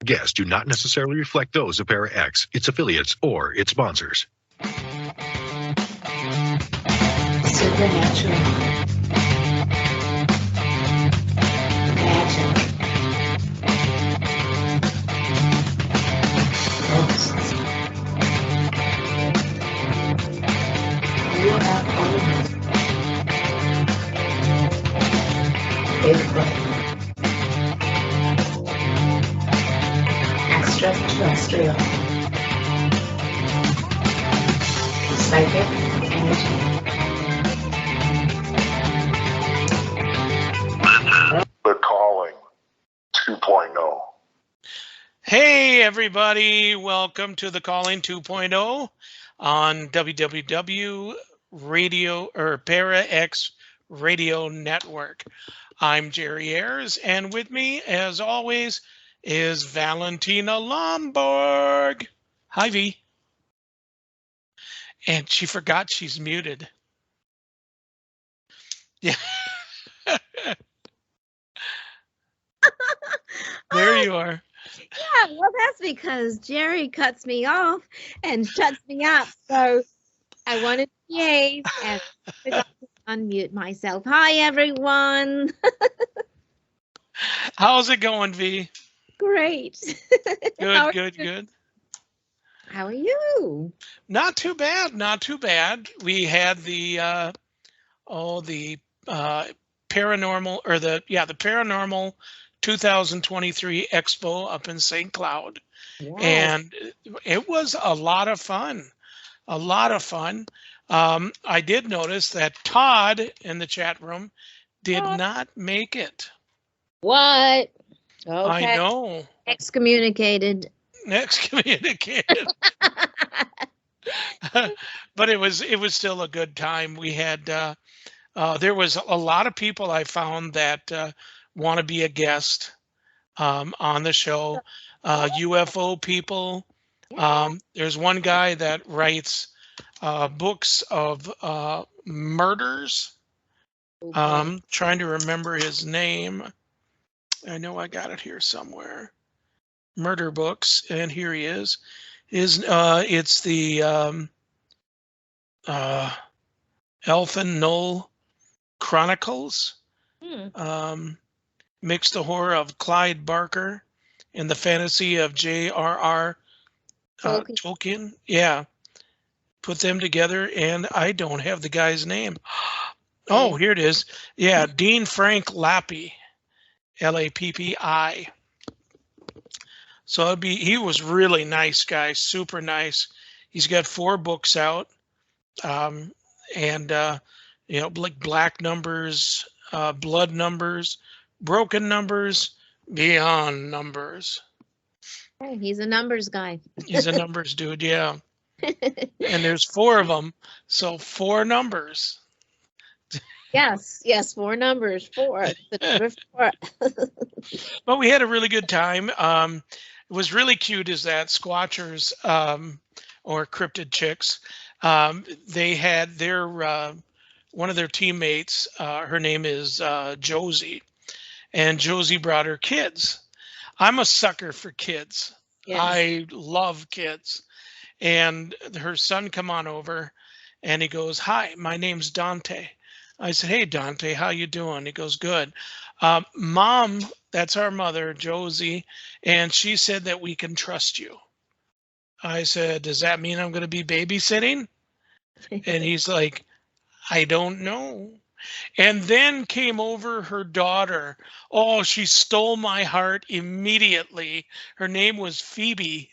guests do not necessarily reflect those of Para X, its affiliates, or its sponsors. Supernatural. Magic. Ghosts. UFOs. Bigfoot. Extraterrestrial. Psychic energy. The Calling 2.0. Hey everybody, welcome to the Calling 2.0 on www radio or Para X Radio Network. I'm Jerry Ayers, and with me, as always, is Valentina Lomborg. Hi, V. And she forgot she's muted. Yeah. There you are. Yeah, well, that's because Jerry cuts me off and shuts me up. So I wanted to behave and forgot to unmute myself. Hi, everyone. How's it going, V? Great. Good. How are you? Not too bad. We had the paranormal the paranormal 2023 Expo up in St. Cloud. Yes. And it was a lot of fun. I did notice that Todd in the chat room did not make it. What? Okay. I know. Excommunicated. But it was still a good time. We had there was a lot of people I found that want to be a guest on the show. UFO people. There's one guy that writes books of murders. Trying to remember his name. I know I got it here somewhere. Murder books, and here he is. It's the Elfin Knoll Chronicles. Mixed the horror of Clyde Barker and the fantasy of J.R.R. Tolkien. Yeah. Put them together, and I don't have the guy's name. Oh, here it is. Yeah, Dean Frank Lappi, Lappi. So he was really nice guy, super nice. He's got 4 books out, and like Black Numbers, Blood Numbers, Broken Numbers, Beyond Numbers. Hey, he's a numbers guy. He's a numbers dude, yeah. And there's 4 of them, so 4 numbers. Yes, 4 numbers. 4. The number 4. But we had a really good time. It was really cute is that Squatchers or Cryptid Chicks, they had their one of their teammates, her name is Josie, and Josie brought her kids. I'm a sucker for kids. Yes. I love kids. And her son come on over and he goes, "Hi, my name's Dante." I said, "Hey, Dante, how you doing?" He goes, "Good. Mom," that's our mother, Josie, "and she said that we can trust you." I said, "Does that mean I'm going to be babysitting?" And he's like, "I don't know." And then came over her daughter. Oh, she stole my heart immediately. Her name was Phoebe.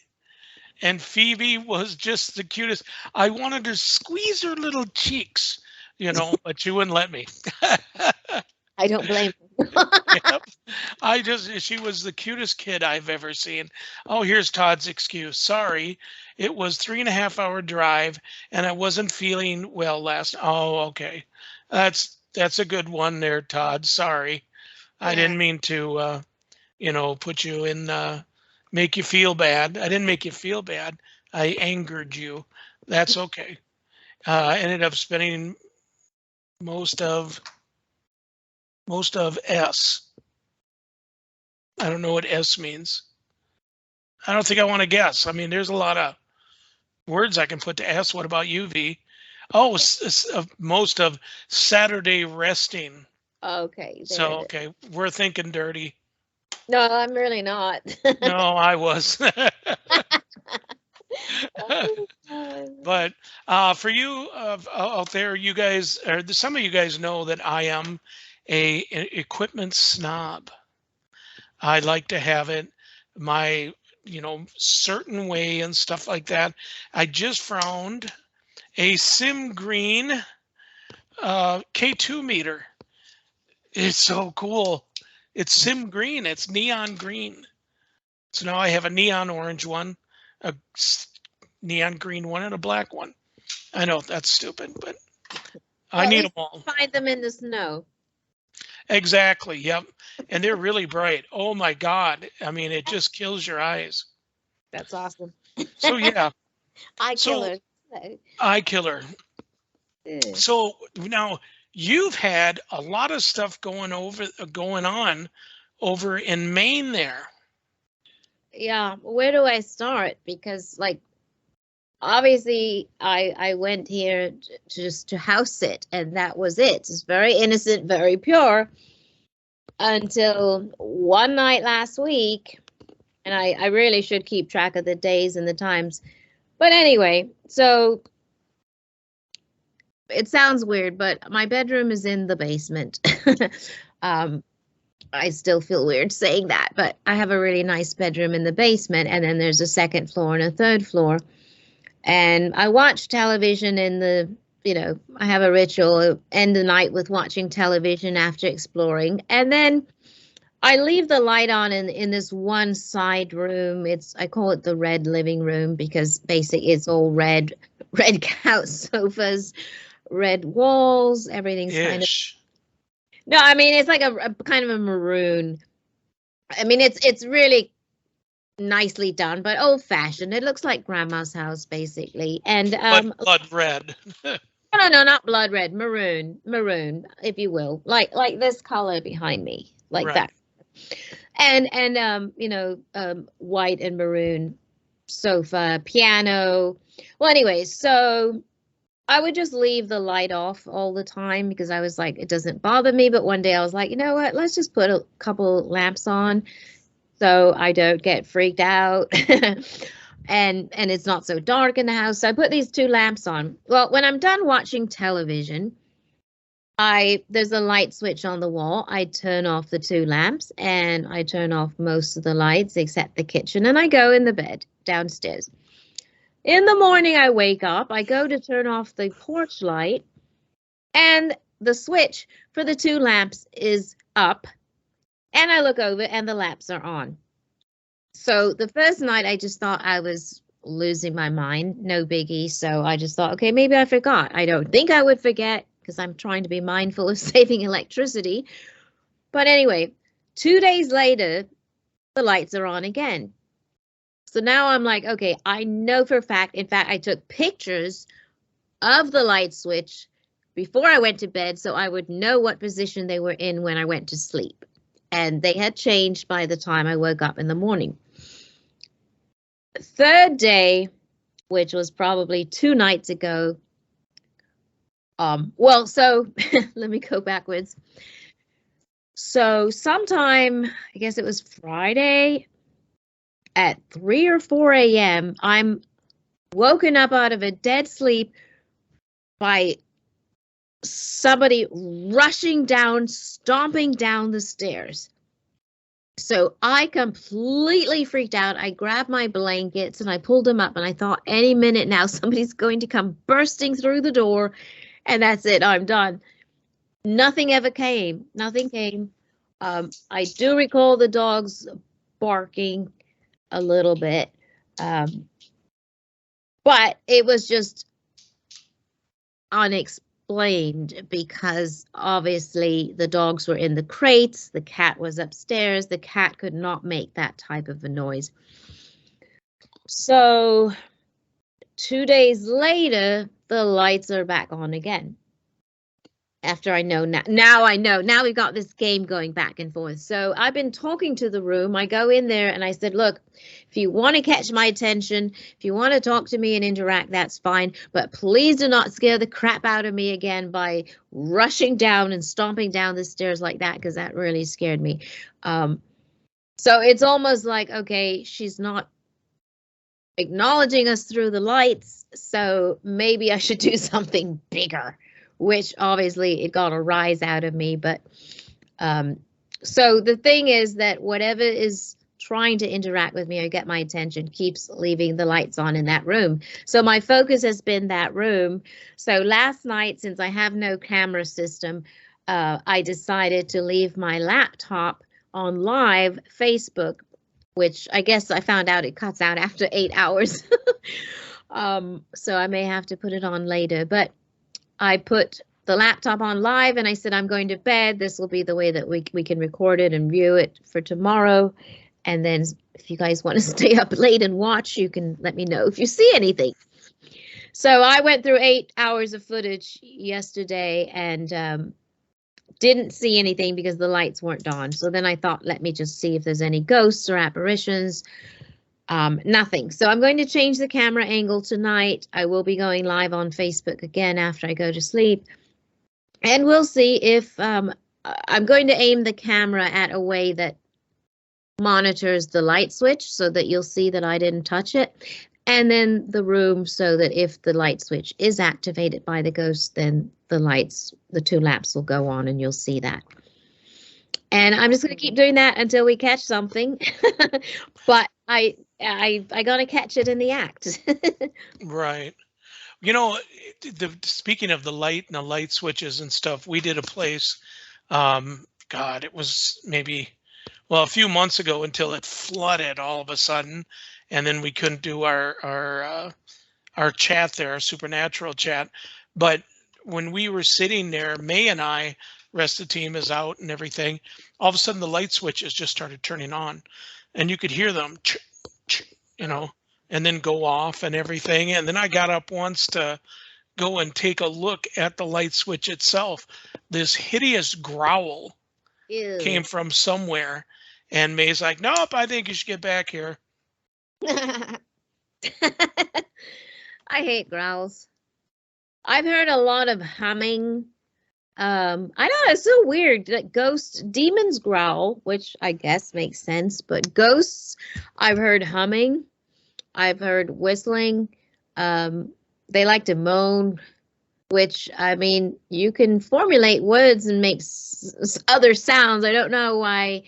And Phoebe was just the cutest. I wanted to squeeze her little cheeks, but she wouldn't let me. I don't blame her. Yep. She was the cutest kid I've ever seen. Oh, here's Todd's excuse. Sorry, it was 3.5-hour drive and I wasn't feeling well last. Oh, okay. That's a good one there, Todd. Sorry. Yeah. I didn't mean to, put you in, make you feel bad. I didn't make you feel bad. I angered you. That's okay. I ended up spending most of S. I don't know what S means. I don't think I want to guess. I mean, there's a lot of words I can put to S. What about you, V? Oh, most of Saturday resting. Okay. There So, it is. okay, we're thinking dirty. No, I'm really not. No, I was. Oh, But for you out there, you guys, or some of you guys know that I am a equipment snob. I like to have it my, certain way and stuff like that. I just found a Sim Green K2 meter. It's so cool. It's Sim Green. It's neon green. So now I have a neon orange one, a neon green one, and a black one. I know that's stupid, but I Well, at need least them all. find them in the snow. Exactly. Yep. And they're really bright. Oh my God. I mean, it just kills your eyes. That's awesome. So yeah. Eye So- killer. Eye killer. Ugh. So now you've had a lot of stuff going on over in Maine there. Yeah, where do I start? Because like obviously I went here just to house sit, and that was it. It's very innocent, very pure, until one night last week, and I really should keep track of the days and the times. But anyway, so it sounds weird, but my bedroom is in the basement. I still feel weird saying that, but I have a really nice bedroom in the basement, and then there's a second floor and a third floor. And I watch television in the, I have a ritual, end the night with watching television after exploring. And then I leave the light on in this one side room. I call it the red living room because basically it's all red couch sofas, red walls, everything's kind of. Ish. No, I mean it's like a kind of a maroon. I mean it's really nicely done, but old fashioned. It looks like grandma's house basically. And But blood red. no, not blood red, maroon, if you will, like this color behind me, like Right. that. And white and maroon sofa, piano. Well, anyways, so I would just leave the light off all the time because I was like, it doesn't bother me. But one day I was like, you know what? Let's just put a couple lamps on so I don't get freaked out. and it's not so dark in the house. So I put these two lamps on. Well, when I'm done watching television, there's a light switch on the wall. I turn off the two lamps and I turn off most of the lights except the kitchen, and I go in the bed downstairs. In the morning, I wake up, I go to turn off the porch light, and the switch for the two lamps is up, and I look over and the lamps are on. So the first night, I just thought I was losing my mind, no biggie. So I just thought, okay, maybe I forgot. I don't think I would forget because I'm trying to be mindful of saving electricity. But anyway, 2 days later, the lights are on again. So now I'm like, okay, I know for a fact. In fact, I took pictures of the light switch before I went to bed so I would know what position they were in when I went to sleep. And they had changed by the time I woke up in the morning. Third day, which was probably 2 nights ago. So let me go backwards. So sometime, I guess it was Friday, at 3 or 4 a.m., I'm woken up out of a dead sleep by somebody rushing down, stomping down the stairs. So I completely freaked out. I grabbed my blankets and I pulled them up, and I thought any minute now somebody's going to come bursting through the door, and that's it, I'm done. Nothing ever came. Nothing came. I do recall the dogs barking a little bit, but it was just unexplained because obviously the dogs were in the crates, the cat was upstairs, the cat could not make that type of a noise. So 2 days later, the lights are back on again. after I know now I know. Now we've got this game going back and forth. So I've been talking to the room. I go in there and I said, look, if you want to catch my attention, if you want to talk to me and interact, that's fine. But please do not scare the crap out of me again by rushing down and stomping down the stairs like that, because that really scared me. So it's almost like, okay, she's not acknowledging us through the lights, so maybe I should do something bigger, which obviously it got a rise out of me. But so the thing is that whatever is trying to interact with me or get my attention keeps leaving the lights on in that room. So my focus has been that room. So last night, since I have no camera system, I decided to leave my laptop on live Facebook, which I guess I found out it cuts out after 8 hours. So I may have to put it on later, but I put the laptop on live and I said, I'm going to bed. This will be the way that we can record it and view it for tomorrow. And then if you guys want to stay up late and watch, you can let me know if you see anything. So I went through 8 hours of footage yesterday and didn't see anything because the lights weren't on. So then I thought, let me just see if there's any ghosts or apparitions. Nothing. So I'm going to change the camera angle tonight. I will be going live on Facebook again after I go to sleep. And we'll see if I'm going to aim the camera at a way that monitors the light switch so that you'll see that I didn't touch it. And then the room so that if the light switch is activated by the ghost, then the lights, the 2 lamps will go on and you'll see that. And I'm just going to keep doing that until we catch something. But I got to catch it in the act. Right. You know, speaking of the light and the light switches and stuff, we did a place, God, it was maybe, well, a few months ago until it flooded all of a sudden. And then we couldn't do our chat there, our supernatural chat. But when we were sitting there, May and I, rest of the team is out and everything, all of a sudden the light switches just started turning on. And you could hear them, you know, and then go off and everything. And then I got up once to go and take a look at the light switch itself. This hideous growl Ew. came from somewhere. And May's like, nope, I think you should get back here. I hate growls. I've heard a lot of humming. I know it's so weird that demons growl, which I guess makes sense, but ghosts, I've heard humming. I've heard whistling. They like to moan, which, I mean, you can formulate words and make other sounds. I don't know why.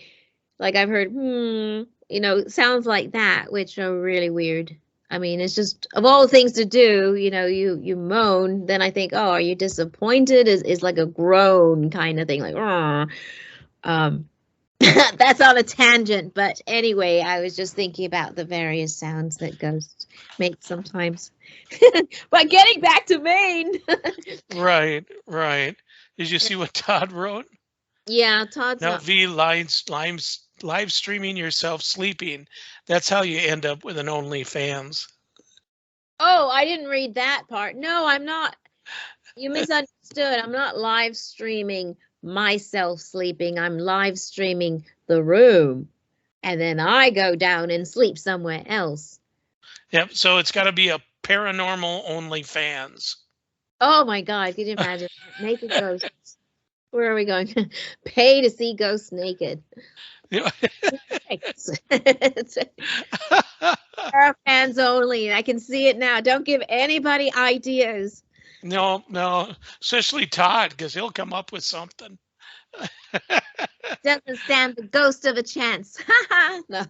Like I've heard, you know, sounds like that, which are really weird. I mean, it's just, of all the things to do, you know, you moan, then I think, oh, are you disappointed? Is like a groan kind of thing, like, that's on a tangent. But anyway, I was just thinking about the various sounds that ghosts make sometimes. But getting back to Maine. Right. Did you see what Todd wrote? Yeah, Todd's Now, not. V live streaming yourself sleeping. That's how you end up with an OnlyFans. Oh, I didn't read that part. No, I'm not. You misunderstood. I'm not live streaming myself sleeping. I'm live streaming the room. And then I go down and sleep somewhere else. Yep. So it's got to be a paranormal OnlyFans. Oh my God. Can you imagine? Naked ghosts. Where are we going? Pay to see ghosts naked. Our fans only. I can see it now. Don't give anybody ideas. No, especially Todd, because he'll come up with something. Doesn't stand the ghost of a chance. No.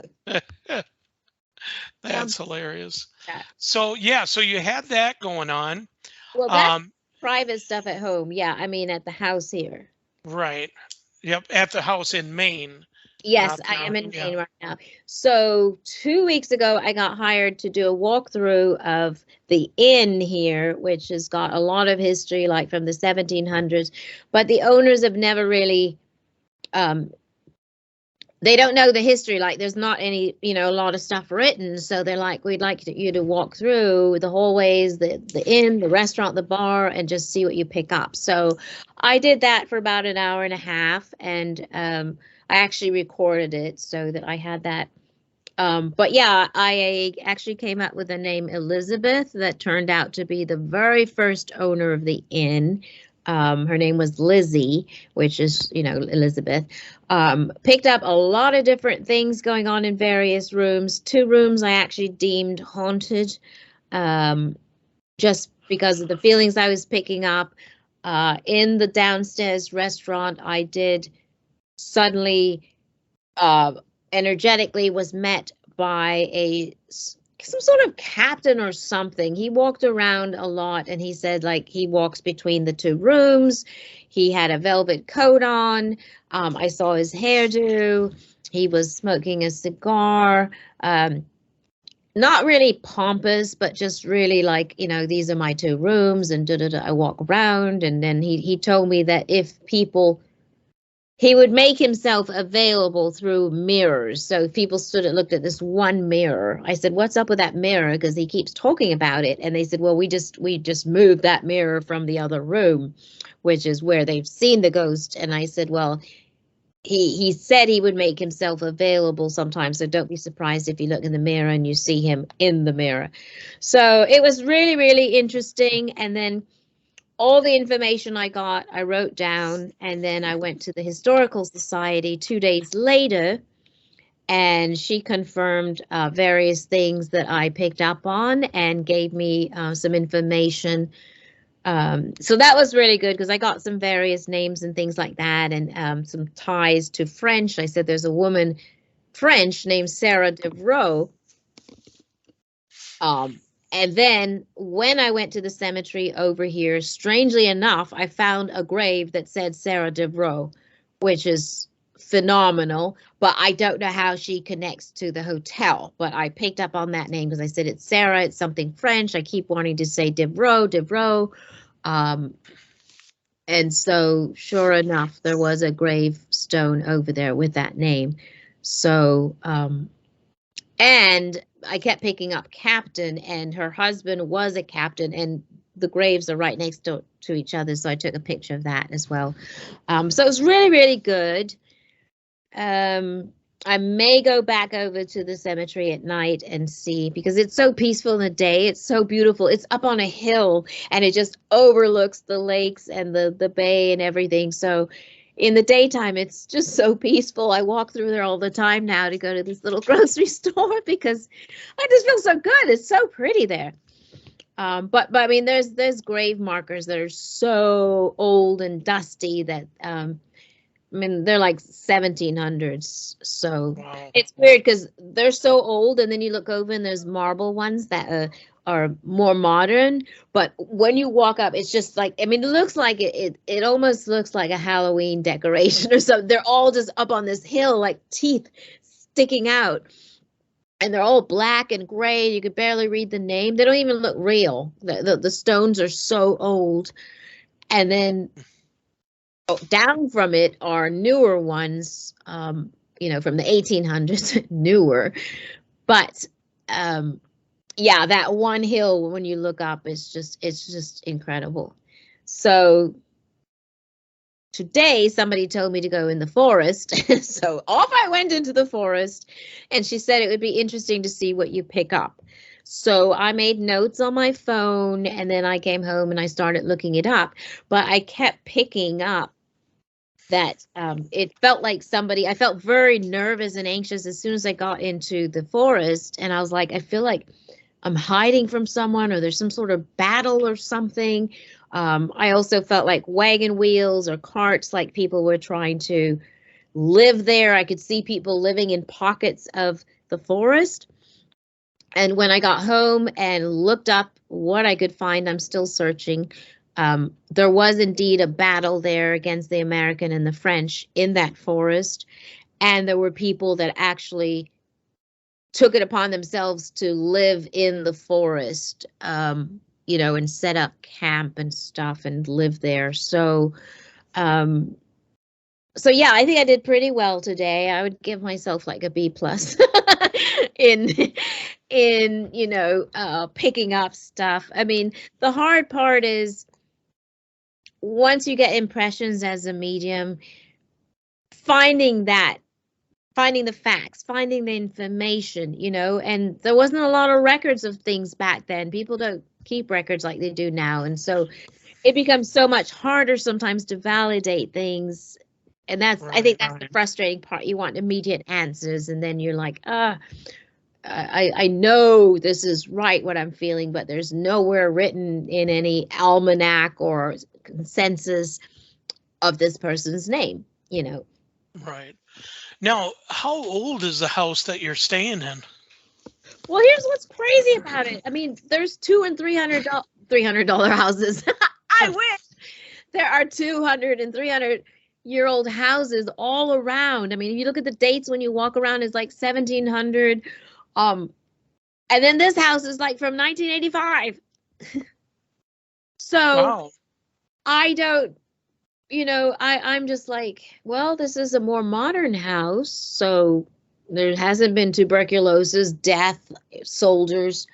That's hilarious. Yeah. So you had that going on. Well, that's private stuff at home. Yeah, I mean at the house here. Right. Yep, at the house in Maine. Yes, I am in Maine right now. So 2 weeks ago, I got hired to do a walkthrough of the inn here, which has got a lot of history, like from the 1700s. But the owners have never really they don't know the history. Like there's not any, you know, a lot of stuff written. So they're like, we'd like you to walk through the hallways, the inn, the restaurant, the bar, and just see what you pick up. So I did that for about an hour and a half, and I actually recorded it so that I had that. But yeah, I actually came up with the name Elizabeth that turned out to be the very first owner of the inn. Her name was Lizzie, which is, you know, Elizabeth. Picked up a lot of different things going on in various rooms. 2 rooms I actually deemed haunted, just because of the feelings I was picking up. In the downstairs restaurant, I did suddenly energetically was met by some sort of captain or something. He walked around a lot, and he said like he walks between the 2 rooms. He had a velvet coat on. I saw his hairdo. He was smoking a cigar. Not really pompous, but just really like, you know, these are my 2 rooms, and I walk around, and then he told me that if people, he would make himself available through mirrors. So if people stood and looked at this one mirror, I said, what's up with that mirror? Because he keeps talking about it. And they said, well, we just moved that mirror from the other room, which is where they've seen the ghost. And I said, well, he said he would make himself available sometimes. So don't be surprised if you look in the mirror and you see him in the mirror. So it was really, really interesting. And then all the information I got, I wrote down, and then I went to the Historical Society 2 days later, and she confirmed various things that I picked up on and gave me some information. So that was really good because I got some various names and things like that, and some ties to French. I said there's a woman French named Sarah Devroux. And then when I went to the cemetery over here, strangely enough, I found a grave that said Sarah Devroux, which is phenomenal. But I don't know how she connects to the hotel. But I picked up on that name because I said it's Sarah, it's something French. I keep wanting to say Devroux. And so sure enough, there was a gravestone over there with that name. So, and I kept picking up captain, and her husband was a captain, and the graves are right next to each other. So I took a picture of that as well. So it was really, really good. I may go back over to the cemetery at night and see, because it's so peaceful in the day. It's so beautiful. It's up on a hill, and it just overlooks the lakes and the bay and everything. So in the daytime, it's just so peaceful. I walk through there all the time now to go to this little grocery store because I just feel so good. It's so pretty there. But I mean, there's grave markers that are so old and dusty that I mean, they're like 1700s. So Wow. it's weird because they're so old, and then you look over and there's marble ones that are more modern. But when you walk up, it's just like, I mean, it looks like it almost looks like a Halloween decoration or something. They're all just up on this hill, like teeth sticking out. And they're all black and gray. You could barely read the name. They don't even look real. The stones are so old. And then down from it are newer ones, you know, from the 1800s, newer. But yeah, that one hill, when you look up, it's just incredible. So today somebody told me to go in the forest. So off I went into the forest, and she said it would be interesting to see what you pick up. So I made notes on my phone, and then I came home and I started looking it up. But I kept picking up that it felt like I felt very nervous and anxious as soon as I got into the forest. And I was like, I feel like I'm hiding from someone, or there's some sort of battle or something. I also felt like wagon wheels or carts, like people were trying to live there. I could see people living in pockets of the forest. And when I got home and looked up what I could find, I'm still searching. There was indeed a battle there against the American and the French in that forest. And there were people that actually took it upon themselves to live in the forest, you know, and set up camp and stuff and live there. So So yeah, I think I did pretty well today. I would give myself like a B plus in picking up stuff. I mean, the hard part is once you get impressions as a medium, finding the facts, finding the information, and there wasn't a lot of records of things back then. People don't keep records like they do now. And so it becomes so much harder sometimes to validate things. And I think that's the frustrating part. You want immediate answers, and then you're like, I know this is right, what I'm feeling, but there's nowhere written in any almanac or consensus of this person's name, Right. Now, how old is the house that you're staying in? Well, here's what's crazy about it. I mean, there's $200 and $300 houses. I wish there are 200 and 300-year-old houses all around. I mean, if you look at the dates when you walk around, it's like 1700. And then this house is like from 1985. So Wow. I don't, I'm just like, well, this is a more modern house. So there hasn't been tuberculosis, death, soldiers,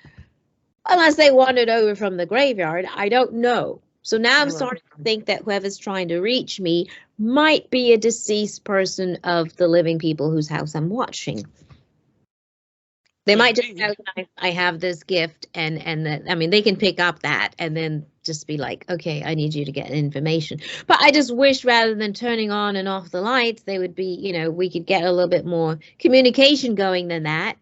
unless they wandered over from the graveyard. I don't know. So now I'm starting to think that whoever's trying to reach me might be a deceased person of the living people whose house I'm watching. They might just know that I have this gift, and that, I mean, they can pick up that and then just be like, okay, I need you to get information. But I just wish rather than turning on and off the lights, they would be, we could get a little bit more communication going than that.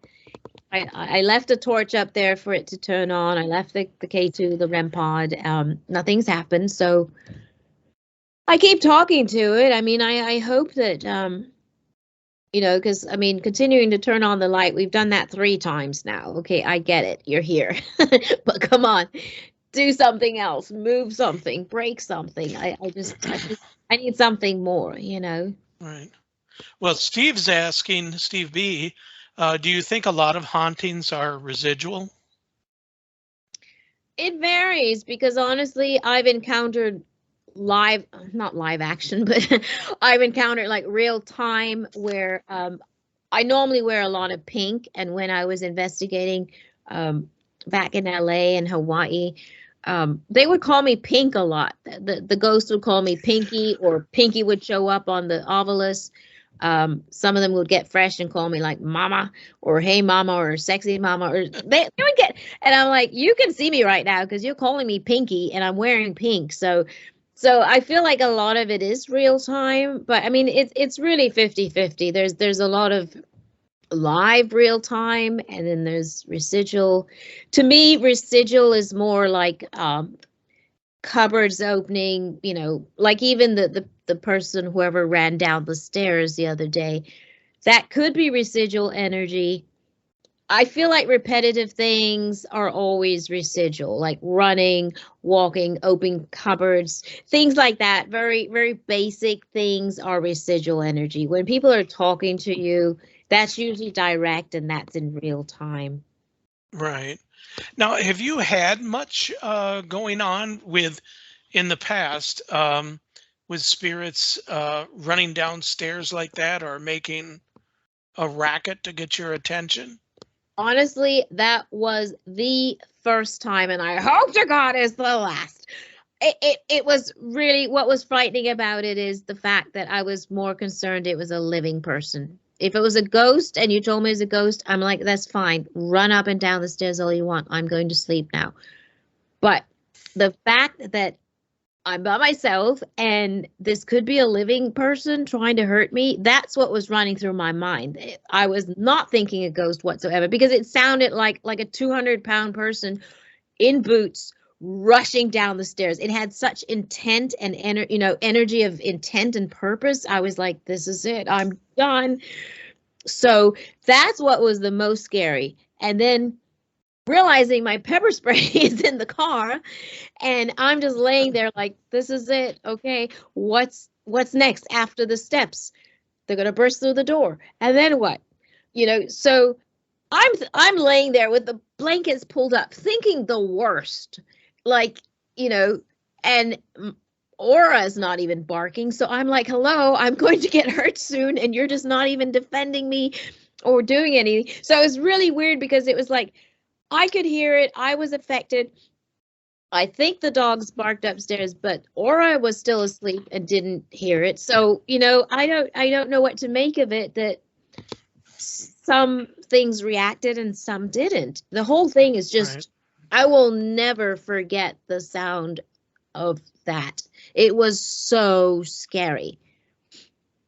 I left a torch up there for it to turn on. I left the K2, the REM pod. Nothing's happened. So I keep talking to it. I mean, I hope that, because, I mean, continuing to turn on the light, we've done that 3 times now. Okay, I get it. You're here. But come on, do something else, move something, break something. I need something more, Right. Well, Steve's asking, Steve B., do you think a lot of hauntings are residual? It varies because honestly, I've encountered not live action, but I've encountered like real time where I normally wear a lot of pink. And when I was investigating back in LA and Hawaii, they would call me Pink a lot. The ghost would call me Pinky, or Pinky would show up on the ovilus. Some of them would get fresh and call me like Mama, or Hey Mama, or Sexy Mama, or they would get, and I'm like, you can see me right now because you're calling me Pinky and I'm wearing pink. So I feel like a lot of it is real time, but I mean, it's really 50-50. There's a lot of live real time, and then there's residual. To me, residual is more like cupboards opening, like even the person, whoever ran down the stairs the other day, that could be residual energy. I feel like repetitive things are always residual, like running, walking, opening cupboards, things like that. Very, very basic things are residual energy. When people are talking to you, that's usually direct and that's in real time. Right. Now, have you had much going on in the past with spirits running downstairs like that, or making a racket to get your attention? Honestly, that was the first time, and I hope to God is the last. It was really, what was frightening about it is the fact that I was more concerned it was a living person. If it was a ghost and you told me it's a ghost, I'm like, that's fine. Run up and down the stairs all you want. I'm going to sleep now. But the fact that I'm by myself and this could be a living person trying to hurt me, that's what was running through my mind. I was not thinking a ghost whatsoever, because it sounded like a 200-pound person in boots rushing down the stairs. It had such intent and energy of intent and purpose. I was like, this is it. I'm done. So that's what was the most scary. And then realizing my pepper spray is in the car, and I'm just laying there like, this is it. Okay, what's next after the steps? They're gonna burst through the door, and then what? So I'm laying there with the blankets pulled up, thinking the worst, and Aura's not even barking. So I'm like, hello, I'm going to get hurt soon, and you're just not even defending me or doing anything. So it was really weird because it was like I could hear it. I was affected. I think the dogs barked upstairs, but Aura was still asleep and didn't hear it. So, I don't know what to make of it, that some things reacted and some didn't. The whole thing is just, Right. I will never forget the sound of that. It was so scary.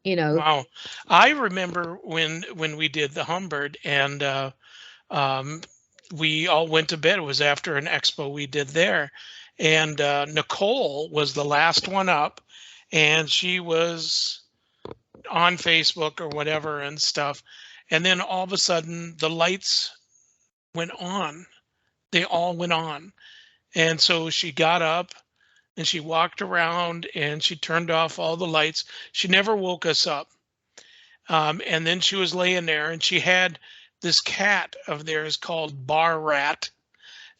Wow. I remember when we did the Humbird, and we all went to bed. It was after an expo we did there. And Nicole was the last one up, and she was on Facebook or whatever and stuff. And then all of a sudden the lights went on. They all went on. And so she got up and she walked around and she turned off all the lights. She never woke us up. And then she was laying there, and she had this cat of theirs called Bar Rat.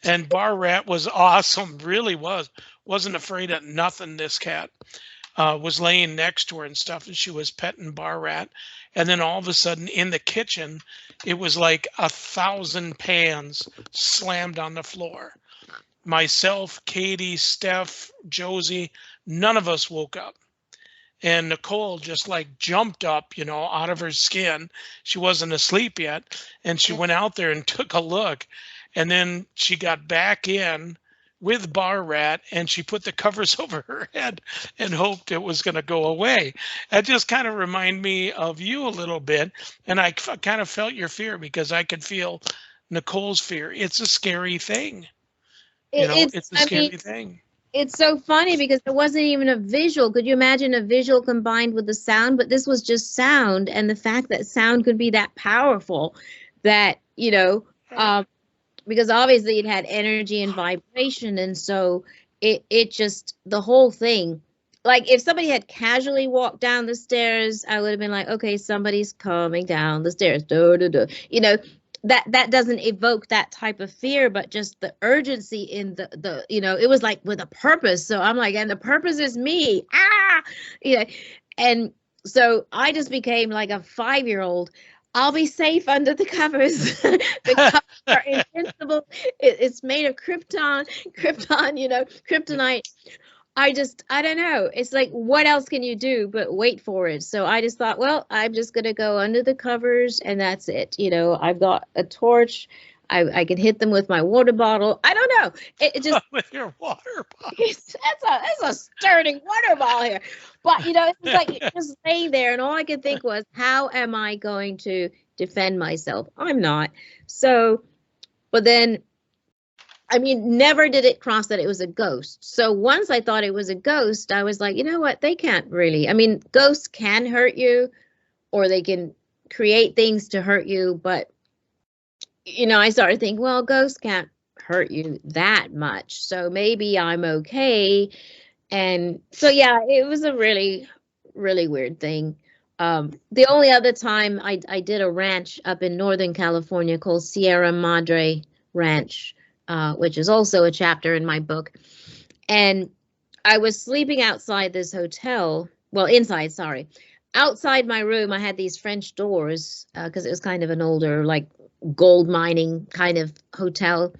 And Bar Rat was awesome, really was. Wasn't afraid of nothing, this cat. Was laying next to her and stuff, and she was petting Bar Rat. And then all of a sudden in the kitchen, it was like 1,000 pans slammed on the floor. Myself, Katie, Steph, Josie, none of us woke up. And Nicole just like jumped up, out of her skin. She wasn't asleep yet. And she went out there and took a look. And then she got back in with Bar Rat, and she put the covers over her head and hoped it was going to go away. That just kind of reminded me of you a little bit. And I kind of felt your fear, because I could feel Nicole's fear. It's a scary thing. It's a scary thing. It's so funny because there wasn't even a visual. Could you imagine a visual combined with the sound? But this was just sound, and the fact that sound could be that powerful, that, because obviously it had energy and vibration. And so it just, the whole thing, like if somebody had casually walked down the stairs, I would have been like, okay, somebody's coming down the stairs. That doesn't evoke that type of fear, but just the urgency in the it was like with a purpose. So I'm like, and the purpose is me. And so I just became like a 5-year-old. I'll be safe under the covers. The covers are invincible. It's made of kryptonite. I don't know. It's like, what else can you do but wait for it? So I just thought, well, I'm just going to go under the covers, and that's it. I've got a torch. I can hit them with my water bottle. I don't know. It just with your water bottle. That's a sturdy water bottle here. But it's like just laying there, and all I could think was, how am I going to defend myself? I'm not. So, but then, I mean, never did it cross that it was a ghost. So once I thought it was a ghost, I was like, you know what? They can't really. I mean, ghosts can hurt you, or they can create things to hurt you, but I started thinking, well, ghosts can't hurt you that much, so maybe I'm okay. And so, yeah, it was a really, really weird thing. The only other time I did a ranch up in Northern California called Sierra Madre Ranch, which is also a chapter in my book. And I was sleeping outside this hotel. Well, inside, sorry. Outside my room, I had these French doors because it was kind of an older, like, gold mining kind of hotel.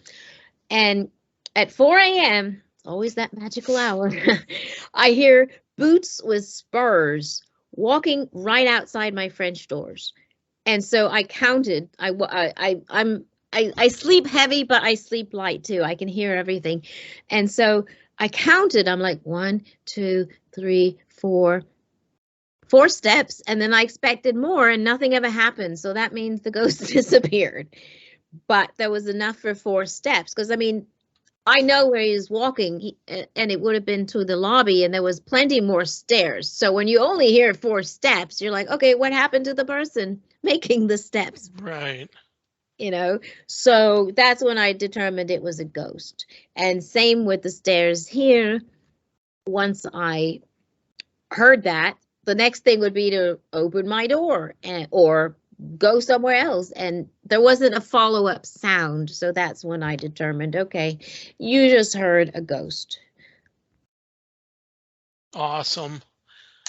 And at 4 a.m., always that magical hour, I hear boots with spurs walking right outside my French doors. And so I counted. I sleep heavy, but I sleep light too. I can hear everything. And so I counted. I'm like, 1, 2, 3, 4 steps, and then I expected more, and nothing ever happened. So that means the ghost disappeared. But there was enough for 4 steps, because I mean, I know where he was walking, and it would have been to the lobby, and there was plenty more stairs. So when you only hear 4 steps, you're like, okay, what happened to the person making the steps? Right. So that's when I determined it was a ghost. And same with the stairs here. Once I heard that, the next thing would be to open my door or go somewhere else. And there wasn't a follow-up sound. So that's when I determined, okay, you just heard a ghost. Awesome.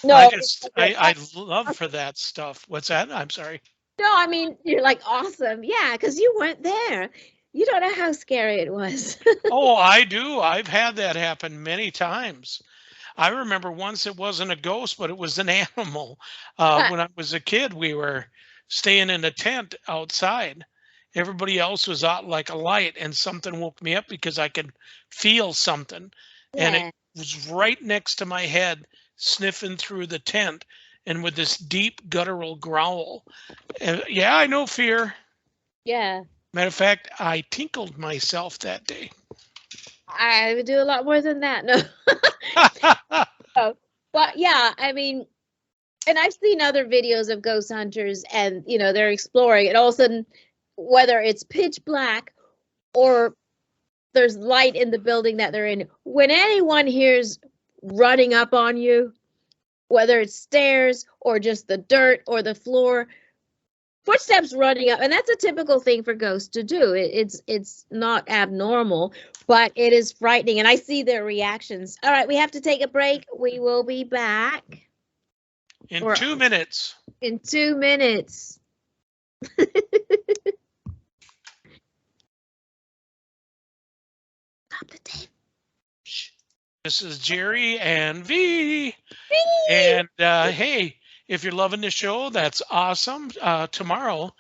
No, I love for that stuff. What's that? I'm sorry. no, I mean, you're like, awesome. Yeah, because you weren't there. You don't know how scary it was. Oh, I do. I've had that happen many times. I remember once it wasn't a ghost, but it was an animal. When I was a kid, we were staying in a tent outside. Everybody else was out like a light, and something woke me up because I could feel something. And it Yeah, was right next to my head, sniffing through the tent, and with this deep guttural growl. Yeah, I know fear. yeah. Matter of fact, I tinkled myself that day. I would do a lot more than that. No. But yeah, I mean, and I've seen other videos of ghost hunters and, they're exploring, and all of a sudden, whether it's pitch black or there's light in the building that they're in, when anyone hears running up on you, whether it's stairs or just the dirt or the floor, footsteps running up, and that's a typical thing for ghosts to do. It's not abnormal, but it is frightening, and I see their reactions. All right, we have to take a break. We will be back in 2 minutes. In 2 minutes. Stop the tape. This is Jerry and V. And hey, if you're loving the show, that's awesome. Tomorrow,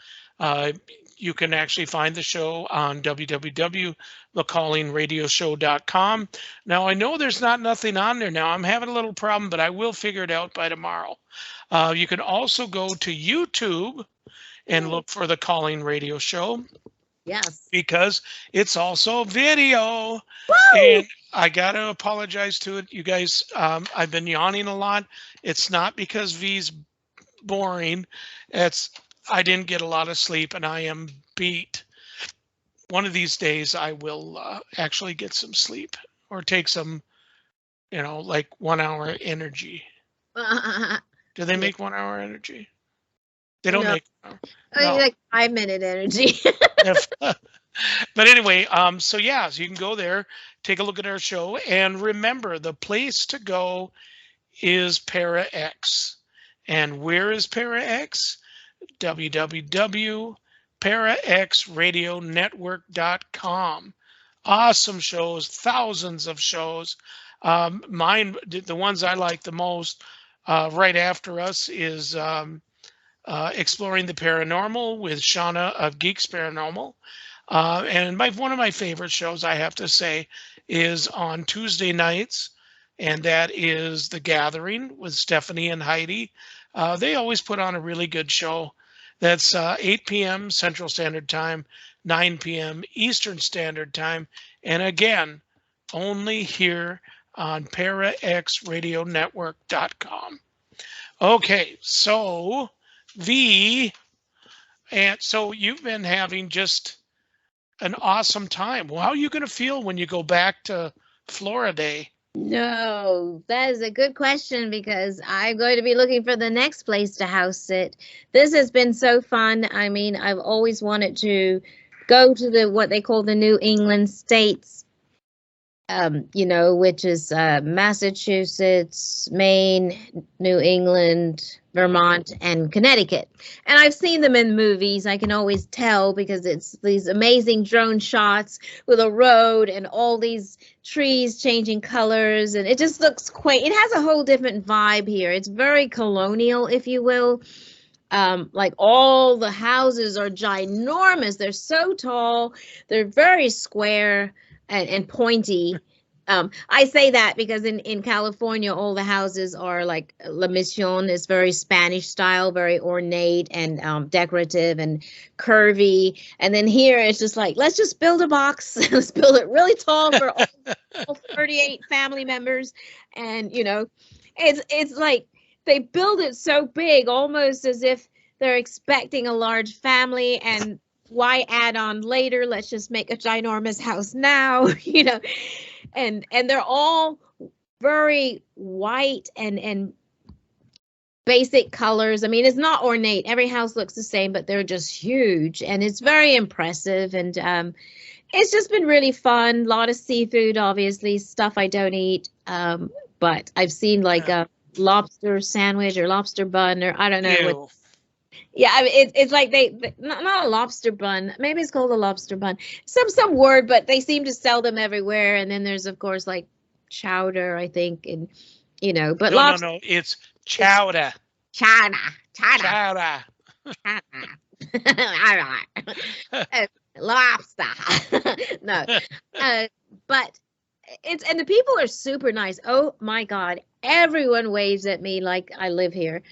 you can actually find the show on www.thecallingradioshow.com. Now, I know there's nothing on there now. I'm having a little problem, but I will figure it out by tomorrow. You can also go to YouTube and look for The Calling Radio Show. Yes. Because it's also video. Woo! And I got to apologize to it. You guys, I've been yawning a lot. It's not because V's boring. I didn't get a lot of sleep and I am beat. One of these days I will actually get some sleep or take some, like 1 hour energy. Do they make 1 hour energy? They don't make. No. Like 5-minute energy. But anyway, so you can go there, take a look at our show, and remember the place to go is ParaX. And where is ParaX? www.paraxradionetwork.com. Awesome shows, thousands of shows. Mine, the ones I like the most, right after us is Exploring the Paranormal with Shauna of Geeks Paranormal. And one of my favorite shows, I have to say, is on Tuesday nights, and that is The Gathering with Stephanie and Heidi. They always put on a really good show. That's 8 p.m. Central Standard Time, 9 p.m. Eastern Standard Time, and again, only here on paraxradionetwork.com. Okay, so so you've been having just an awesome time. Well, how are you going to feel when you go back to Florida? No, that is a good question because I'm going to be looking for the next place to house sit. This has been so fun. I mean, I've always wanted to go to what they call the New England states, which is Massachusetts, Maine, New England, Vermont, and Connecticut. And I've seen them in movies. I can always tell because it's these amazing drone shots with a road and all these trees changing colors. And it just looks quaint. It has a whole different vibe here. It's very colonial, if you will. Like all the houses are ginormous. They're so tall. They're very square and pointy. I say that because in California, all the houses are like La Mission is very Spanish style, very ornate and decorative and curvy. And then here it's just like, let's just build a box. Let's build it really tall for all 38 family members. And, it's like they build it so big, almost as if they're expecting a large family and why add on later? Let's just make a ginormous house now, and they're all very white and basic colors. I mean, it's not ornate. Every house looks the same, but they're just huge and it's very impressive. And it's just been really fun. A lot of seafood, obviously, stuff I don't eat. but I've seen like Yeah. a lobster sandwich or lobster bun, or I don't know what. Ew. Yeah, I mean, it's like not a lobster bun. Maybe it's called a lobster bun. Some word, but they seem to sell them everywhere. And then there's of course like chowder, I think, and but No, lobster. no. It's chowder. Chowder. Chowder. Lobster. No, but and the people are super nice. Oh my God, everyone waves at me like I live here.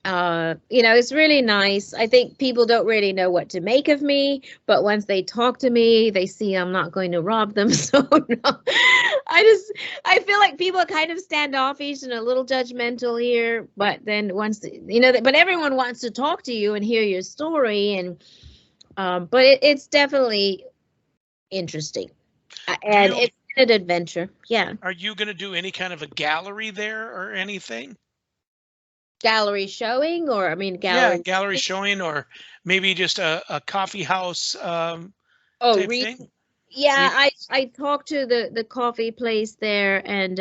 It's really nice. I think people don't really know what to make of me, but once they talk to me, they see I'm not going to rob them. So no, I feel like people are kind of standoffish and a little judgmental here. But then once, but everyone wants to talk to you and hear your story. And, but it's definitely interesting. And it's an adventure. Yeah. Are you going to do any kind of a gallery there or anything? Gallery showing, or gallery. Yeah, gallery showing, or maybe just a coffee house type thing. Yeah, I talked to the coffee place there, and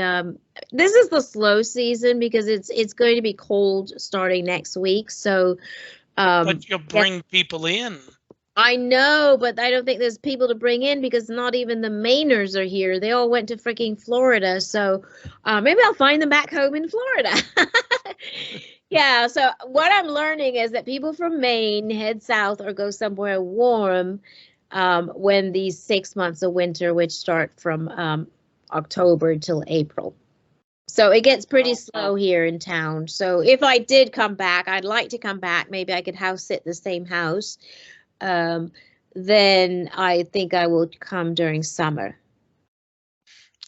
this is the slow season because it's going to be cold starting next week. So, But you'll bring people in. I know, but I don't think there's people to bring in because not even the Mainers are here. They all went to freaking Florida. So maybe I'll find them back home in Florida. Yeah, so what I'm learning is that people from Maine head south or go somewhere warm when these 6 months of winter, which start from October till April. So it gets pretty slow here in town. So if I did come back, I'd like to come back. Maybe I could house sit the same house. Then I think I will come during summer.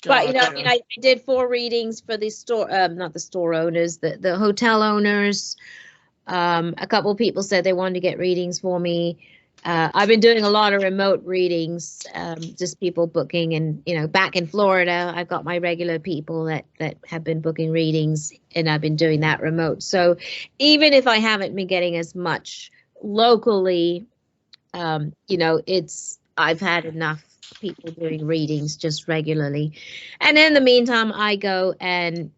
But I did 4 readings for the store, not the store owners, the hotel owners. A couple of people said they wanted to get readings for me. I've been doing a lot of remote readings, just people booking, and back in Florida, I've got my regular people that have been booking readings, and I've been doing that remote. So even if I haven't been getting as much locally, I've had enough people doing readings just regularly. And in the meantime, I go and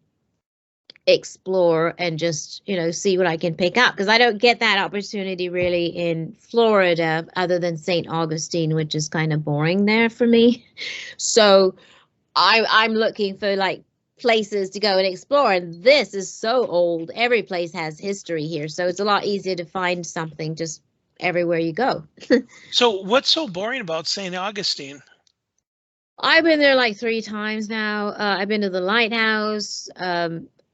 explore and just, see what I can pick up, because I don't get that opportunity really in Florida other than St. Augustine, which is kind of boring there for me. So I'm looking for like places to go and explore. And this is so old. Every place has history here. So it's a lot easier to find something just everywhere you go. So what's so boring about St. Augustine? I've been there like 3 times now. I've been to the lighthouse.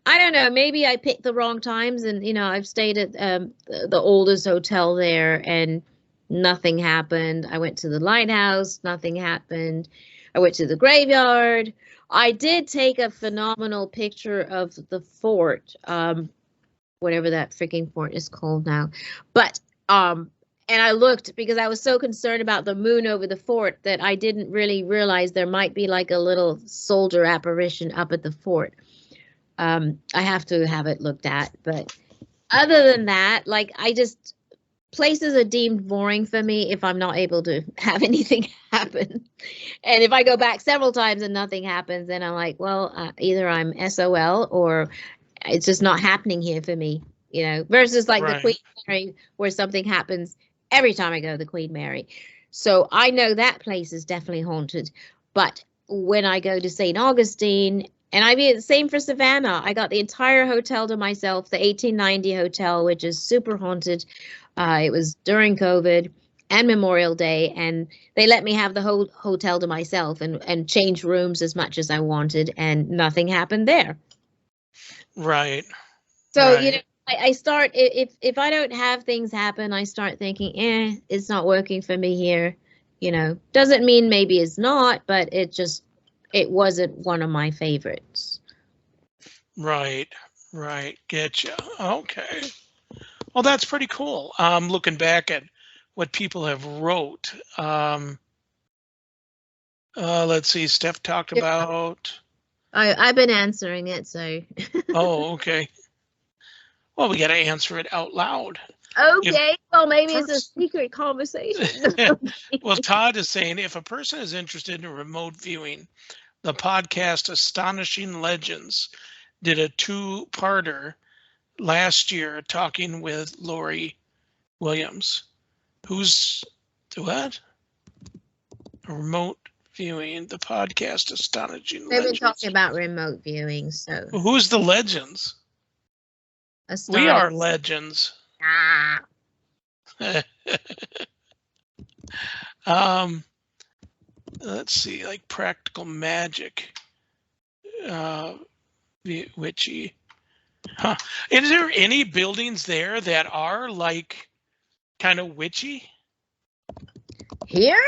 I don't know, maybe I picked the wrong times, and I've stayed at the oldest hotel there and nothing happened. I went to the lighthouse, nothing happened. I went to the graveyard. I did take a phenomenal picture of the fort, whatever that freaking fort is called now. But and I looked because I was so concerned about the moon over the fort that I didn't really realize there might be like a little soldier apparition up at the fort. I have to have it looked at, but other than that, like places are deemed boring for me if I'm not able to have anything happen. And if I go back several times and nothing happens, then I'm like, well, either I'm SOL or it's just not happening here for me, versus like the Queen Mary, where something happens every time I go to the Queen Mary. So I know that place is definitely haunted. But when I go to St. Augustine, and I mean, same for Savannah, I got the entire hotel to myself, the 1890 hotel, which is super haunted. It was during COVID and Memorial Day, and they let me have the whole hotel to myself and change rooms as much as I wanted, and nothing happened there. Right. So, I start, if I don't have things happen, I start thinking, it's not working for me here. Doesn't mean maybe it's not, but it wasn't one of my favorites. Right. Getcha. Okay. Well, that's pretty cool. Looking back at what people have wrote. Let's see. Steph talked about. I've been answering it, so. Oh, okay. Well, we got to answer it out loud. Okay, well, maybe it's a secret conversation. Well, Todd is saying if a person is interested in remote viewing, the podcast Astonishing Legends did a 2-parter last year talking with Lori Williams. Who's what? Remote viewing, the podcast Astonishing They've been Legends. talking about remote viewing, so Who's the legends? We are legends. Ah. Let's see, like Practical Magic, witchy. Huh. Is there any buildings there that are like kind of witchy? Here?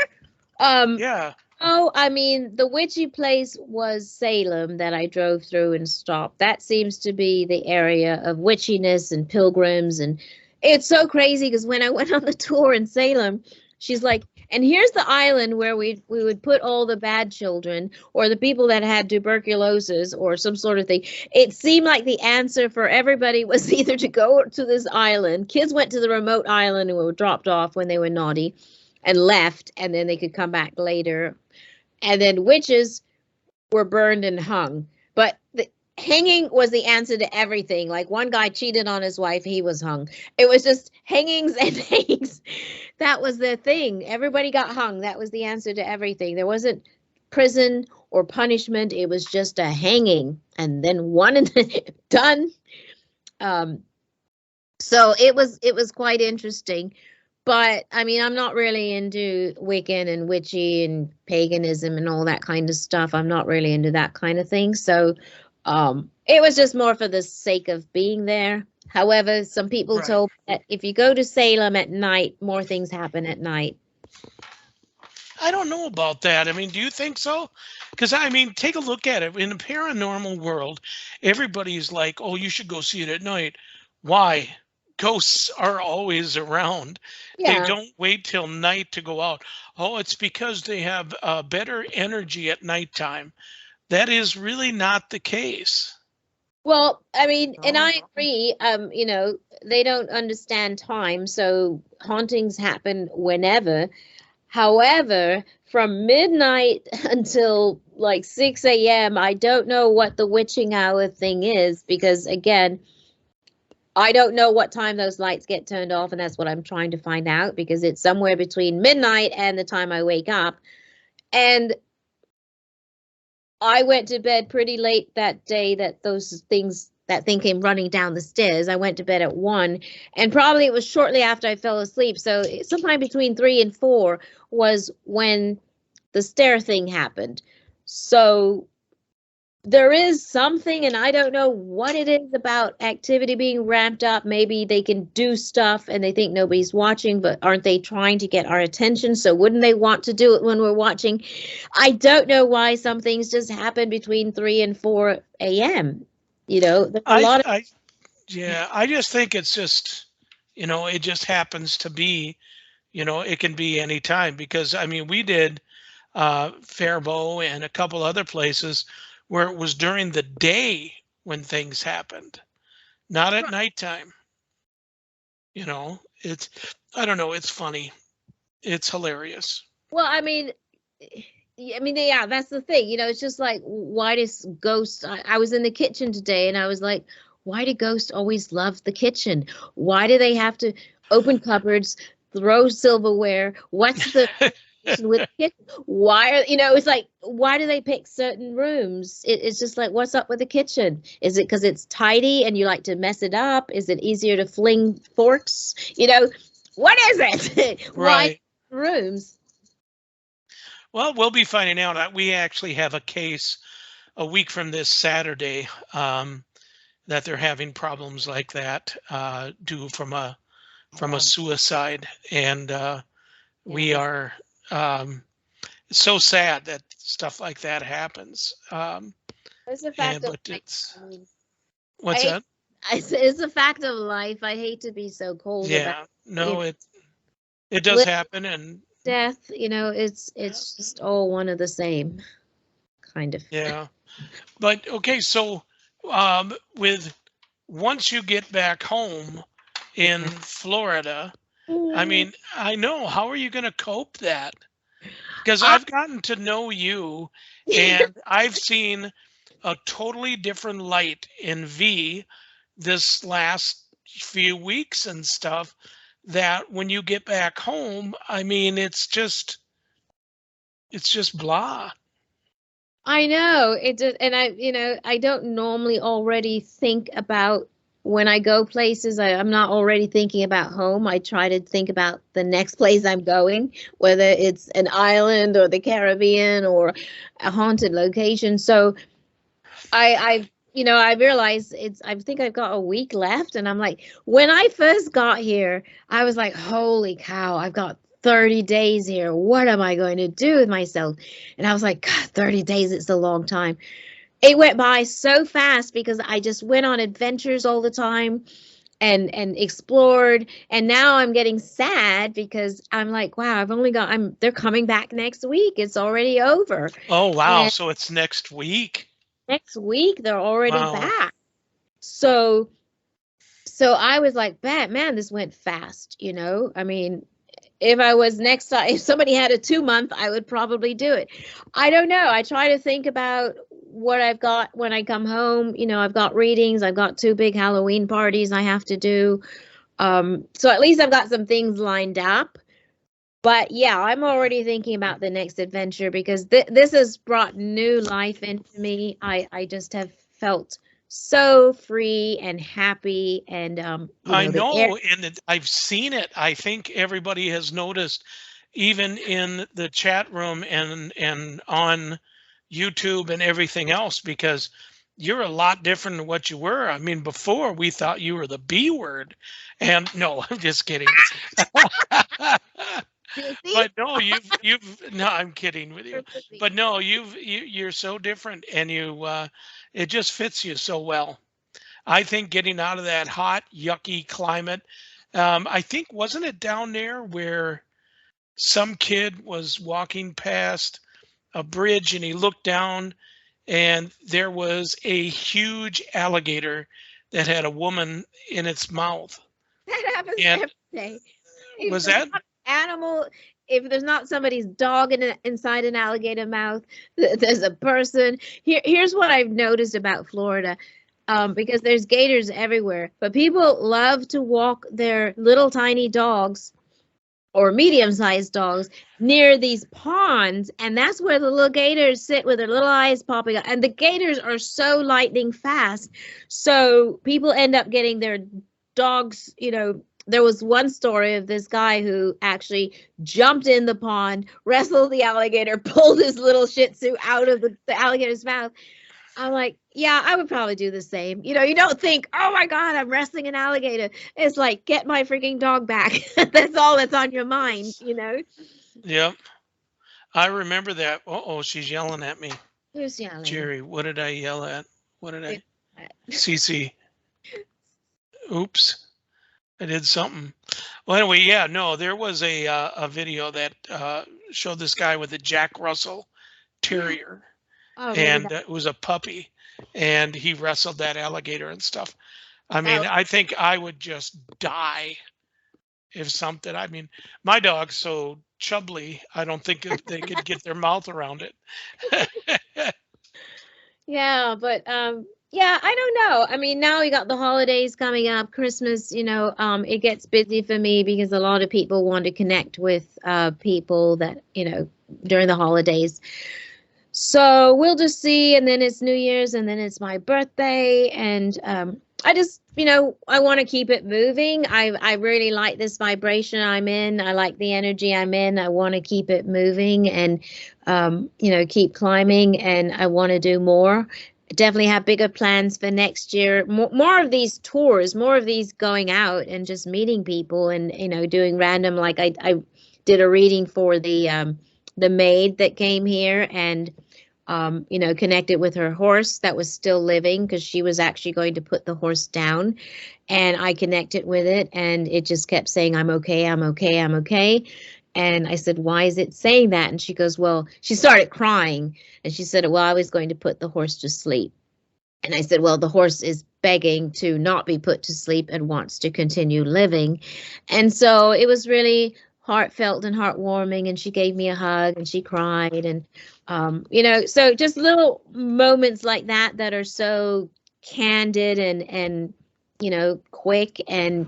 Yeah. Oh, I mean, the witchy place was Salem that I drove through and stopped. That seems to be the area of witchiness and pilgrims. And it's so crazy because when I went on the tour in Salem, she's like, and here's the island where we would put all the bad children or the people that had tuberculosis or some sort of thing. It seemed like the answer for everybody was either to go to this island. Kids went to the remote island and were dropped off when they were naughty and left, and then they could come back later. And then witches were burned and hung. But the hanging was the answer to everything. Like one guy cheated on his wife, he was hung. It was just hangings and hangings. That was the thing. Everybody got hung. That was the answer to everything. There wasn't prison or punishment. It was just a hanging and then one and done. So it was quite interesting. But I mean, I'm not really into Wiccan and witchy and paganism and all that kind of stuff. I'm not really into that kind of thing. So it was just more for the sake of being there. However, some people told me that if you go to Salem at night, more things happen at night. I don't know about that. I mean, do you think so? Because, I mean, take a look at it. In the paranormal world, everybody's like, oh, you should go see it at night. Why? Ghosts are always around. Yeah. They don't wait till night to go out. Oh, it's because they have better energy at nighttime. That is really not the case. Well, I mean, and I agree, you know, they don't understand time, so hauntings happen whenever. However, from midnight until like 6 a.m., I don't know what the witching hour thing is because, again, I don't know what time those lights get turned off, and that's what I'm trying to find out because it's somewhere between midnight and the time I wake up. And I went to bed pretty late that day that that thing came running down the stairs. I went to bed at 1, and probably it was shortly after I fell asleep. So sometime between 3 and 4 was when the stair thing happened. So there is something, and I don't know what it is about activity being ramped up. Maybe they can do stuff and they think nobody's watching, but aren't they trying to get our attention? So wouldn't they want to do it when we're watching? I don't know why some things just happen between 3 and 4 a.m. You know, there's a lot of... I just think it's just, you know, it just happens to be, you know, it can be any time because, I mean, we did Faribault and a couple other places where it was during the day when things happened, not at nighttime. You know, I don't know, it's funny. It's hilarious. Well, I mean, yeah, that's the thing. You know, it's just like, why does ghosts... I was in the kitchen today and I was like, why do ghosts always love the kitchen? Why do they have to open cupboards, throw silverware? What's the... with the kitchen? Why you know, it's like, why do they pick certain rooms? It's just like, what's up with the kitchen? Is it because it's tidy and you like to mess it up? Is it easier to fling forks? You know, what is it? Right. Why rooms? Well, we'll be finding out. We actually have a case a week from this Saturday that they're having problems like that due from a suicide, and we are it's so sad that stuff like that happens. It's a fact of life. What's that? It's a fact of life. I hate to be so cold. Yeah, about it does happen, and death. You know, it's just all one of the same, kind of. Yeah, but okay. So, once you get back home in Florida, I mean, I know, how are you going to cope that? because I've gotten to know you, and I've seen a totally different light in V this last few weeks and stuff, that when you get back home, I mean, it's just blah. I know it just, and I don't normally already think about when I go places. I'm not already thinking about home. I try to think about the next place I'm going, whether it's an island or the Caribbean or a haunted location. So I realize I think I've got a week left, and I'm like, when I first got here, I was like, holy cow, I've got 30 days here. What am I going to do with myself? And I was like, God, 30 days, it's a long time. It went by so fast because I just went on adventures all the time and explored. And now I'm getting sad because I'm like, wow, they're coming back next week. It's already over. Oh, wow. And So it's next week. next week they're already Wow. back. So I was like, man, this went fast, I mean, if somebody had a 2-month, I would probably do it. I don't know. I try to think about what I've got when I come home. I've got readings. I've got 2 big Halloween parties I have to do. So at least I've got some things lined up. But yeah, I'm already thinking about the next adventure because this has brought new life into me. I just have felt so free and happy, and I know, and I've seen it. I think everybody has noticed, even in the chat room and on YouTube and everything else, because you're a lot different than what you were. I mean, before we thought you were the B word, and no, I'm just kidding. But no, no, I'm kidding with you. But no, you're so different, and it just fits you so well. I think getting out of that hot, yucky climate. I think, wasn't it down there where some kid was walking past a bridge and he looked down and there was a huge alligator that had a woman in its mouth? That happens every day. Was that animal? If there's not somebody's dog inside an alligator mouth, there's a person. Here's what I've noticed about Florida. Because there's gators everywhere, but people love to walk their little tiny dogs or medium-sized dogs near these ponds, and that's where the little gators sit with their little eyes popping out. And the gators are so lightning fast, so people end up getting their dogs. There was one story of this guy who actually jumped in the pond, wrestled the alligator, pulled his little Shih Tzu out of the alligator's mouth. I'm like, yeah, I would probably do the same. You don't think, oh my God, I'm wrestling an alligator. It's like, get my freaking dog back. That's all that's on your mind, Yep. I remember that. Oh, she's yelling at me. Who's yelling? Jerry, what did I yell at? What did I? Cece. Oops. I did something. Well, anyway, yeah, no, there was a video that showed this guy with a Jack Russell Terrier. Oh, and it was a puppy, and he wrestled that alligator and stuff. I mean, I think I would just die if something. I mean, my dog's so chubbly, I don't think they could get their mouth around it. Yeah, but yeah, I don't know. I mean, now we got the holidays coming up, Christmas. It gets busy for me because a lot of people want to connect with people that during the holidays. So we'll just see, and then it's New Year's, and then it's my birthday, and I just, I want to keep it moving. I really like this vibration I'm in. I like the energy I'm in. I want to keep it moving and, keep climbing, and I want to do more. Definitely have bigger plans for next year. More of these tours, more of these going out and just meeting people and, doing random, like I did a reading for the maid that came here and, connected with her horse that was still living because she was actually going to put the horse down. And I connected with it and it just kept saying, I'm okay, I'm okay, I'm okay. And I said, why is it saying that? And she goes, well, she started crying. And she said, well, I was going to put the horse to sleep. And I said, well, the horse is begging to not be put to sleep and wants to continue living. And so it was really heartfelt and heartwarming, and she gave me a hug and she cried, and so just little moments like that are so candid and quick and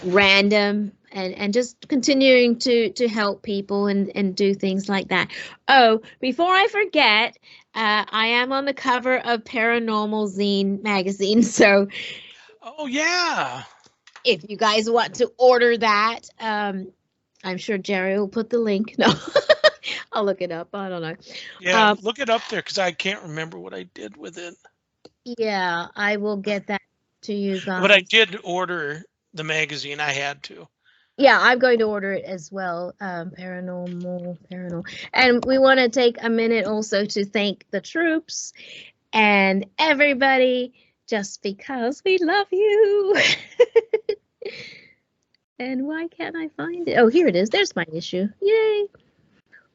random, and just continuing to help people and do things like that. Oh, before I forget, I am on the cover of Paranormal Zine magazine, so Oh yeah. if you guys want to order that, I'm sure Jerry will put the link. No, I'll look it up. I don't know. Yeah, look it up there because I can't remember what I did with it. Yeah, I will get that to you guys. But I did order the magazine. I had to. Yeah, I'm going to order it as well. Paranormal. And we want to take a minute also to thank the troops and everybody, just because we love you. And why can't I find it? Oh, here it is. There's my issue. Yay.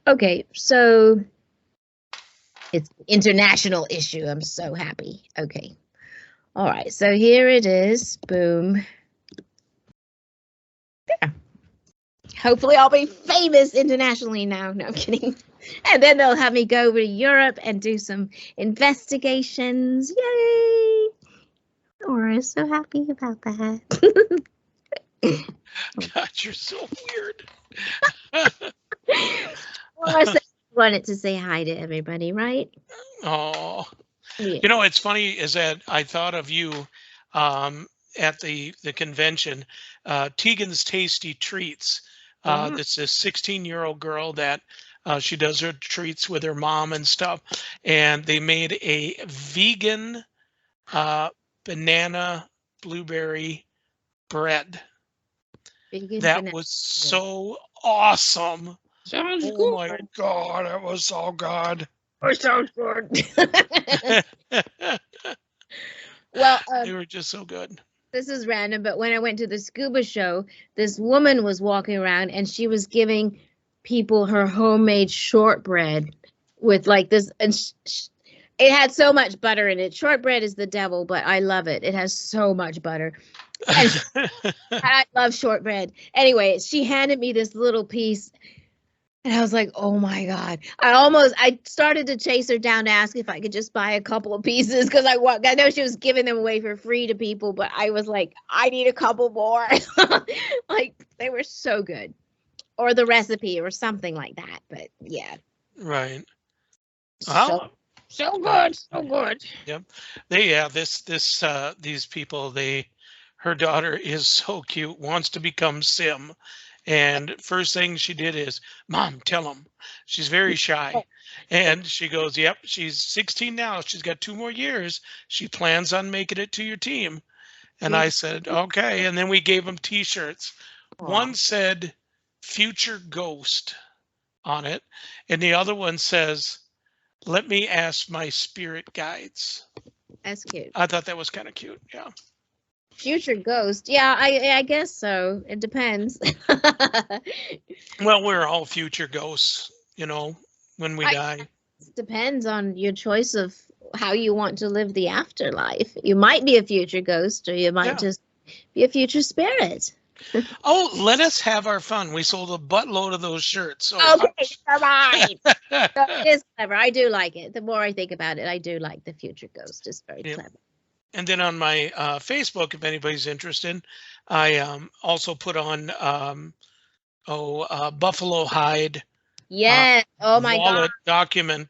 Okay, so it's an international issue. I'm so happy. Okay. All right, so here it is. Boom. There. Hopefully I'll be famous internationally now. No, I'm kidding. And then they'll have me go over to Europe and do some investigations. Yay! Laura's so happy about that. God, you're so weird. Well, I wanted to say hi to everybody, right? Oh, Yeah. you know, it's funny is that I thought of you at the convention, Tegan's Tasty Treats. That's a 16-year-old girl that she does her treats with her mom and stuff. And they made a vegan banana blueberry bread. That was so awesome. Sounds Oh good. my God, that was so good. It sounds good. Well, They were just so good. this is random, but when I went to the scuba show, this woman was walking around and she was giving people her homemade shortbread with like this, and it had so much butter in it. Shortbread is the devil, but I love it. It has so much butter. And I love shortbread. Anyway, she handed me this little piece. And I was like, oh my God. I started to chase her down to ask if I could just buy a couple of pieces because I know she was giving them away for free to people, but I was like, I need a couple more. Like, they were so good. Or the recipe or something like that. But yeah. Right. So good. So good. Yep. These people, her daughter is so cute, wants to become Sim. And first thing she did is, Mom, tell him. She's very shy. And she goes, yep, she's 16 now. She's got 2 more years. She plans on making it to your team. And I said, okay. And then we gave them T-shirts. One said Future Ghost on it. And the other one says, let me ask my spirit guides. That's cute. I thought that was kind of cute. Yeah. Future ghost. Yeah, I guess so. It depends. Well, we're all future ghosts, when we die. It depends on your choice of how you want to live the afterlife. You might be a future ghost, or you might just be a future spirit. Oh, let us have our fun. We sold a buttload of those shirts. So okay, all right. So it is clever. I do like it. The more I think about it, I do like the future ghost. It's very clever. And then on my Facebook, if anybody's interested, I also put on buffalo hide. Yes. Oh my God. Document.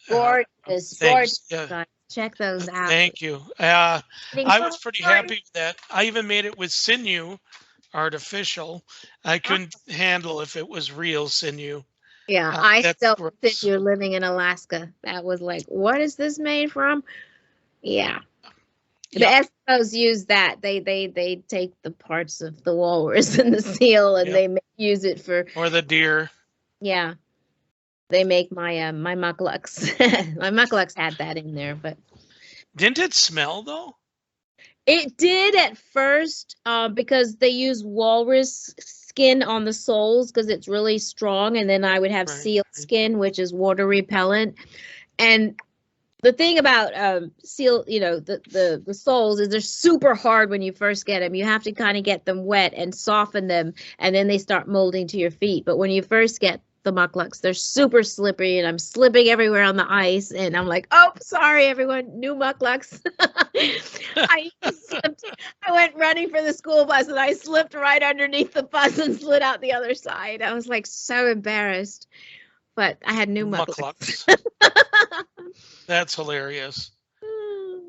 Gorgeous. Gorgeous. Yeah. Check those out. Thank you. I was pretty happy with that. I even made it with sinew, artificial. I couldn't handle if it was real sinew. Yeah, I still think you're living in Alaska. That was like, what is this made from? Yeah. The Eskimos use that. They take the parts of the walrus and the seal, and they use it for. Or the deer. Yeah. They make my my mucklucks. My mucklucks had that in there, but. Didn't it smell though? It did at first, because they use walrus skin on the soles because it's really strong, and then I would have seal skin, which is water repellent, and The thing about seal, the soles is they're super hard when you first get them. You have to kind of get them wet and soften them, and then they start molding to your feet. But when you first get the mucklucks, they're super slippery, and I'm slipping everywhere on the ice. And I'm like, oh, sorry, everyone, new mucklucks. I slipped. I went running for the school bus, and I slipped right underneath the bus and slid out the other side. I was like so embarrassed. But I had new mucklucks. That's hilarious.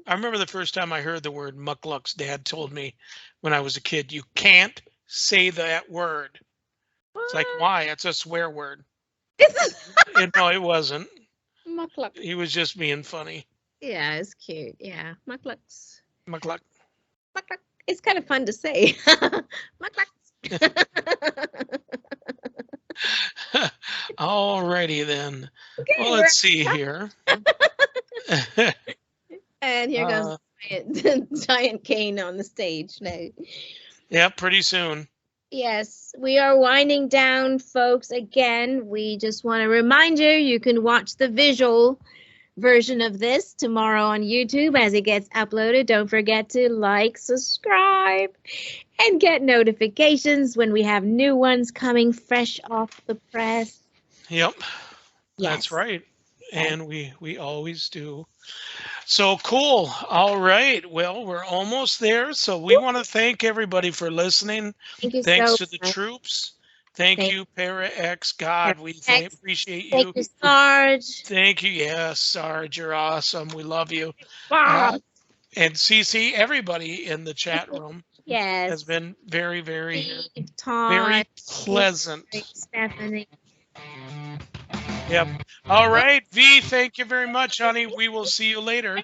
I remember the first time I heard the word mucklucks, Dad told me when I was a kid, you can't say that word. It's like, why? It's a swear word. No, it wasn't. Muckluck. He was just being funny. Yeah, it's cute. Yeah, mucklucks. Muckluck. Muckluck. It's kind of fun to say. Mucklucks. Alrighty then. Okay, well, let's see here. And here goes the giant cane on the stage now. Yeah, pretty soon. Yes, we are winding down, folks. Again, we just want to remind you can watch the visual version of this tomorrow on YouTube as it gets uploaded. Don't forget to like, subscribe, and get notifications when we have new ones coming fresh off the press. Yep, Yes. that's right. And we always do. So cool. All right. Well, we're almost there. So we want to thank everybody for listening. Thank you Thanks so to the much. troops. Thank you, Para X. God, we X. appreciate you. Thank you, Sarge. Thank you. Yes, Sarge, you're awesome. We love you. Bob. And CC, everybody in the chat room Yes. has been very, very, Todd. very pleasant. Stephanie. Yep. All right, V, thank you very much, honey. We will see you later.